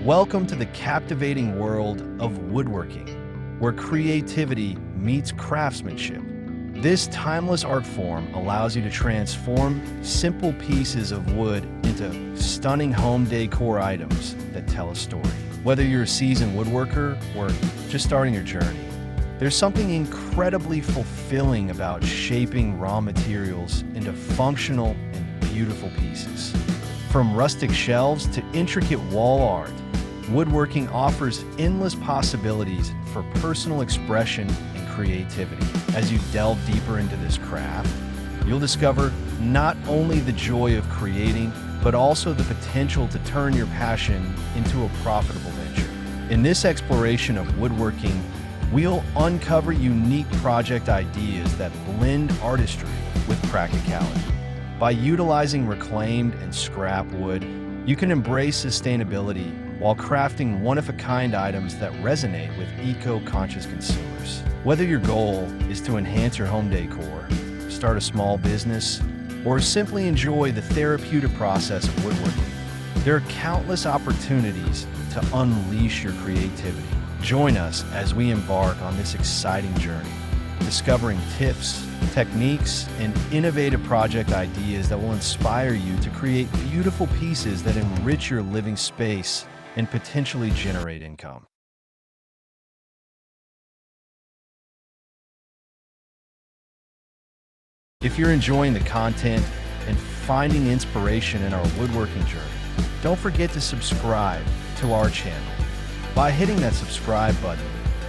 Welcome to the captivating world of woodworking, where creativity meets craftsmanship. This timeless art form allows you to transform simple pieces of wood into stunning home decor items that tell a story. Whether you're a seasoned woodworker or just starting your journey, there's something incredibly fulfilling about shaping raw materials into functional and beautiful pieces. From rustic shelves to intricate wall art, woodworking offers endless possibilities for personal expression and creativity. As you delve deeper into this craft, you'll discover not only the joy of creating, but also the potential to turn your passion into a profitable venture. In this exploration of woodworking, we'll uncover unique project ideas that blend artistry with practicality. By utilizing reclaimed and scrap wood, you can embrace sustainability while crafting one-of-a-kind items that resonate with eco-conscious consumers. Whether your goal is to enhance your home decor, start a small business, or simply enjoy the therapeutic process of woodworking, there are countless opportunities to unleash your creativity. Join us as we embark on this exciting journey, discovering tips, techniques, and innovative project ideas that will inspire you to create beautiful pieces that enrich your living space and potentially generate income. If you're enjoying the content and finding inspiration in our woodworking journey, don't forget to subscribe to our channel. By hitting that subscribe button,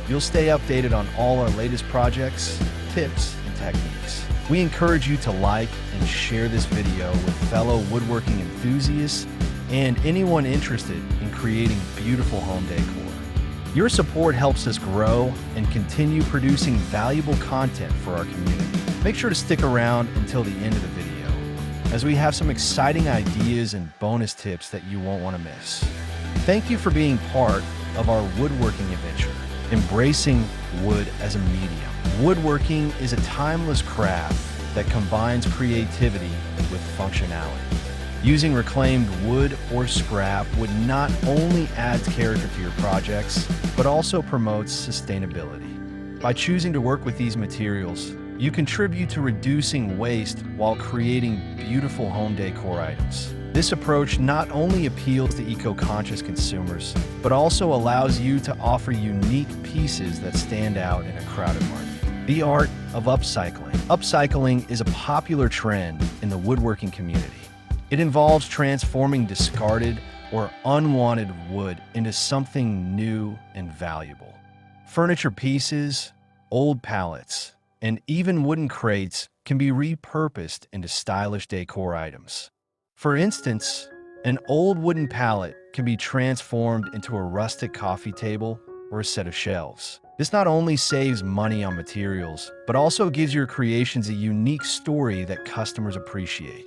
you'll stay updated on all our latest projects, tips, and techniques. We encourage you to like and share this video with fellow woodworking enthusiasts and anyone interested in creating beautiful home decor. Your support helps us grow and continue producing valuable content for our community. Make sure to stick around until the end of the video, as we have some exciting ideas and bonus tips that you won't want to miss. Thank you for being part of our woodworking adventure, embracing wood as a medium. Woodworking is a timeless craft that combines creativity with functionality. Using reclaimed wood or scrap would not only add character to your projects, but also promotes sustainability. By choosing to work with these materials, you contribute to reducing waste while creating beautiful home decor items. This approach not only appeals to eco-conscious consumers, but also allows you to offer unique pieces that stand out in a crowded market. The art of upcycling. Upcycling is a popular trend in the woodworking community. It involves transforming discarded or unwanted wood into something new and valuable. Furniture pieces, old pallets, and even wooden crates can be repurposed into stylish decor items. For instance, an old wooden pallet can be transformed into a rustic coffee table or a set of shelves. This not only saves money on materials, but also gives your creations a unique story that customers appreciate.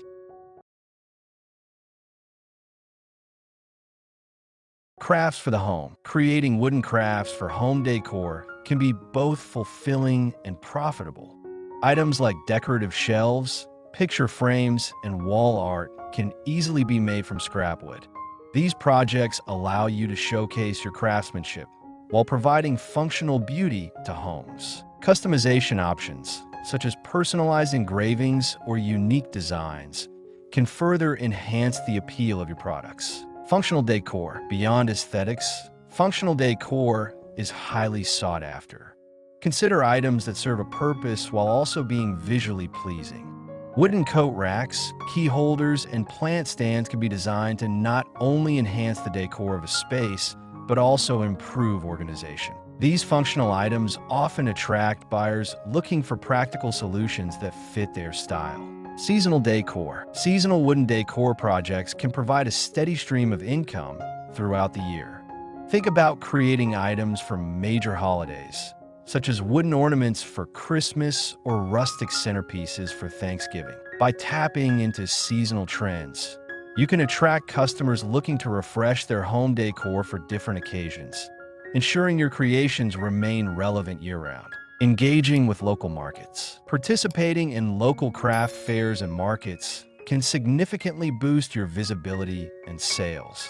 Crafts for the home. Creating wooden crafts for home decor can be both fulfilling and profitable. Items like decorative shelves, picture frames, and wall art can easily be made from scrap wood. These projects allow you to showcase your craftsmanship while providing functional beauty to homes. Customization options, such as personalized engravings or unique designs, can further enhance the appeal of your products. Functional decor. Beyond aesthetics, functional decor is highly sought after. Consider items that serve a purpose while also being visually pleasing. Wooden coat racks, key holders, and plant stands can be designed to not only enhance the decor of a space, but also improve organization. These functional items often attract buyers looking for practical solutions that fit their style. Seasonal decor. Seasonal wooden decor projects can provide a steady stream of income throughout the year. Think about creating items for major holidays, such as wooden ornaments for Christmas or rustic centerpieces for Thanksgiving. By tapping into seasonal trends, you can attract customers looking to refresh their home decor for different occasions, ensuring your creations remain relevant year-round. Engaging with local markets. Participating in local craft fairs and markets can significantly boost your visibility and sales.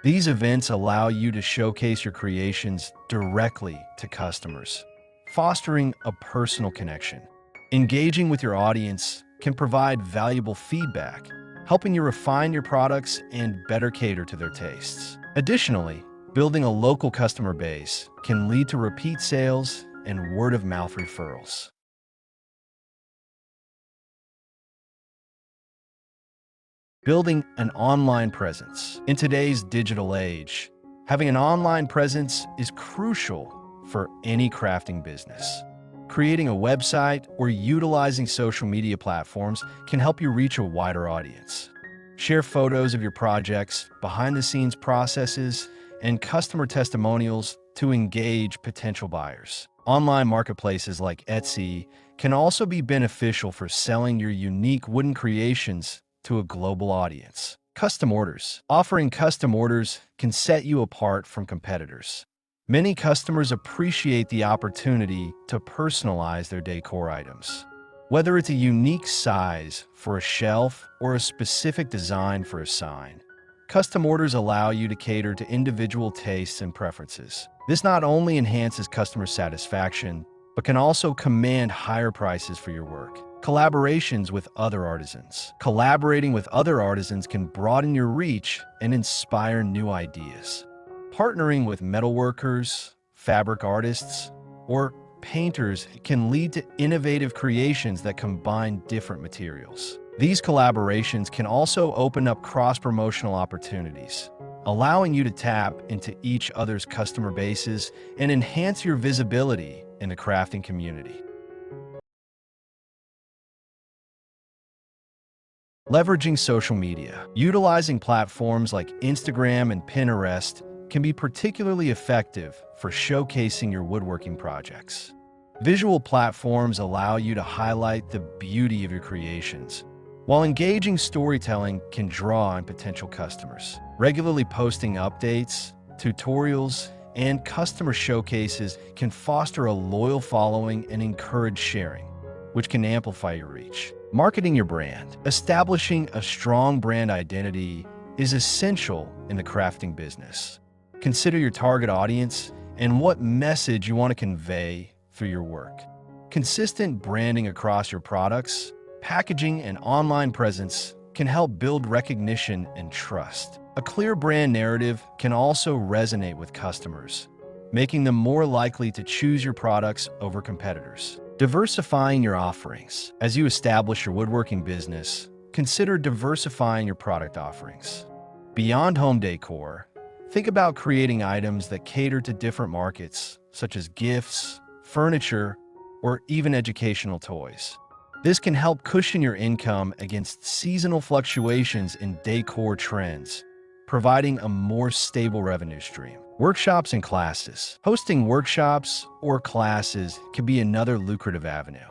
These events allow you to showcase your creations directly to customers, fostering a personal connection. Engaging with your audience can provide valuable feedback, helping you refine your products and better cater to their tastes. Additionally, building a local customer base can lead to repeat sales and word-of-mouth referrals. Building an online presence. In today's digital age, having an online presence is crucial for any crafting business. Creating a website or utilizing social media platforms can help you reach a wider audience. Share photos of your projects, behind-the-scenes processes, and customer testimonials to engage potential buyers. Online marketplaces like Etsy can also be beneficial for selling your unique wooden creations to a global audience. Custom orders. Offering custom orders can set you apart from competitors. Many customers appreciate the opportunity to personalize their decor items. Whether it's a unique size for a shelf or a specific design for a sign, custom orders allow you to cater to individual tastes and preferences. This not only enhances customer satisfaction, but can also command higher prices for your work. Collaborations with other artisans. Collaborating with other artisans can broaden your reach and inspire new ideas. Partnering with metalworkers, fabric artists, or painters can lead to innovative creations that combine different materials. These collaborations can also open up cross-promotional opportunities, allowing you to tap into each other's customer bases and enhance your visibility in the crafting community. Leveraging social media. Utilizing platforms like Instagram and Pinterest can be particularly effective for showcasing your woodworking projects. Visual platforms allow you to highlight the beauty of your creations, while engaging storytelling can draw in potential customers. Regularly posting updates, tutorials, and customer showcases can foster a loyal following and encourage sharing, which can amplify your reach. Marketing your brand. Establishing a strong brand identity is essential in the crafting business. Consider your target audience and what message you want to convey through your work. Consistent branding across your products, packaging, and online presence can help build recognition and trust. A clear brand narrative can also resonate with customers, making them more likely to choose your products over competitors. Diversifying your offerings. As you establish your woodworking business, consider diversifying your product offerings. Beyond home decor, think about creating items that cater to different markets, such as gifts, furniture, or even educational toys. This can help cushion your income against seasonal fluctuations in decor trends, providing a more stable revenue stream. Workshops and classes. Hosting workshops or classes can be another lucrative avenue.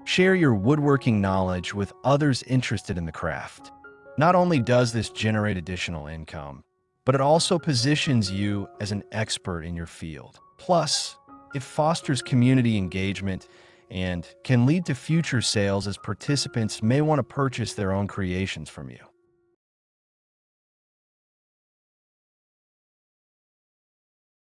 Share your woodworking knowledge with others interested in the craft. Not only does this generate additional income, but it also positions you as an expert in your field. Plus, it fosters community engagement and can lead to future sales as participants may want to purchase their own creations from you.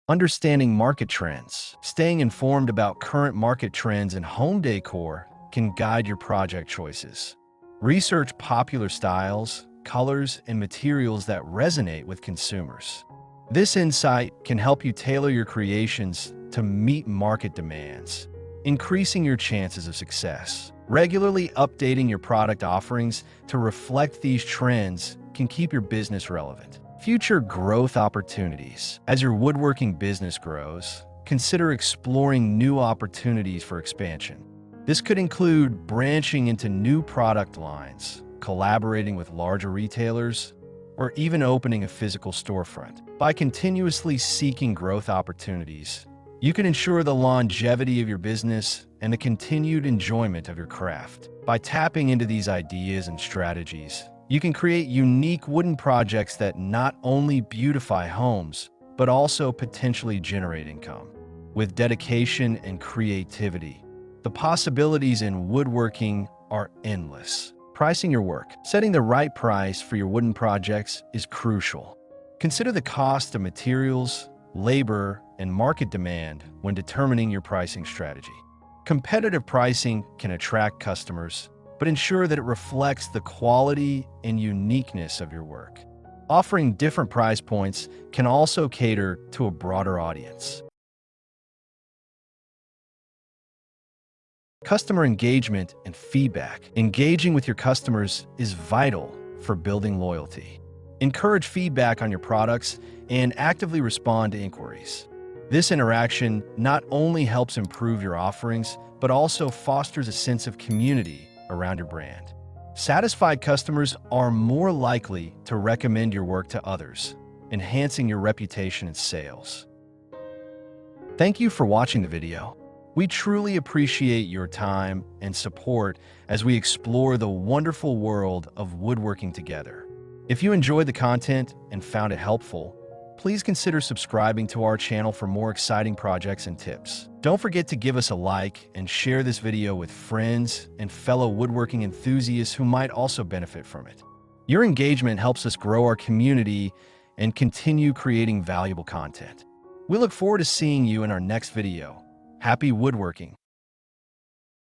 Understanding market trends. Staying informed about current market trends in home decor can guide your project choices. Research popular styles, colors, and materials that resonate with consumers. This insight can help you tailor your creations to meet market demands, increasing your chances of success. Regularly updating your product offerings to reflect these trends can keep your business relevant. Future growth opportunities. As your woodworking business grows, consider exploring new opportunities for expansion. This could include branching into new product lines, collaborating with larger retailers, or even opening a physical storefront. By continuously seeking growth opportunities, you can ensure the longevity of your business and the continued enjoyment of your craft. By tapping into these ideas and strategies, you can create unique wooden projects that not only beautify homes, but also potentially generate income. With dedication and creativity, the possibilities in woodworking are endless. Pricing your work. Setting the right price for your wooden projects is crucial. Consider the cost of materials, labor, and market demand when determining your pricing strategy. Competitive pricing can attract customers, but ensure that it reflects the quality and uniqueness of your work. Offering different price points can also cater to a broader audience. Customer engagement and feedback. Engaging with your customers is vital for building loyalty. Encourage feedback on your products and actively respond to inquiries. This interaction not only helps improve your offerings, but also fosters a sense of community around your brand. Satisfied customers are more likely to recommend your work to others, enhancing your reputation and sales. Thank you for watching the video. We truly appreciate your time and support as we explore the wonderful world of woodworking together. If you enjoyed the content and found it helpful, please consider subscribing to our channel for more exciting projects and tips. Don't forget to give us a like and share this video with friends and fellow woodworking enthusiasts who might also benefit from it. Your engagement helps us grow our community and continue creating valuable content. We look forward to seeing you in our next video. Happy woodworking!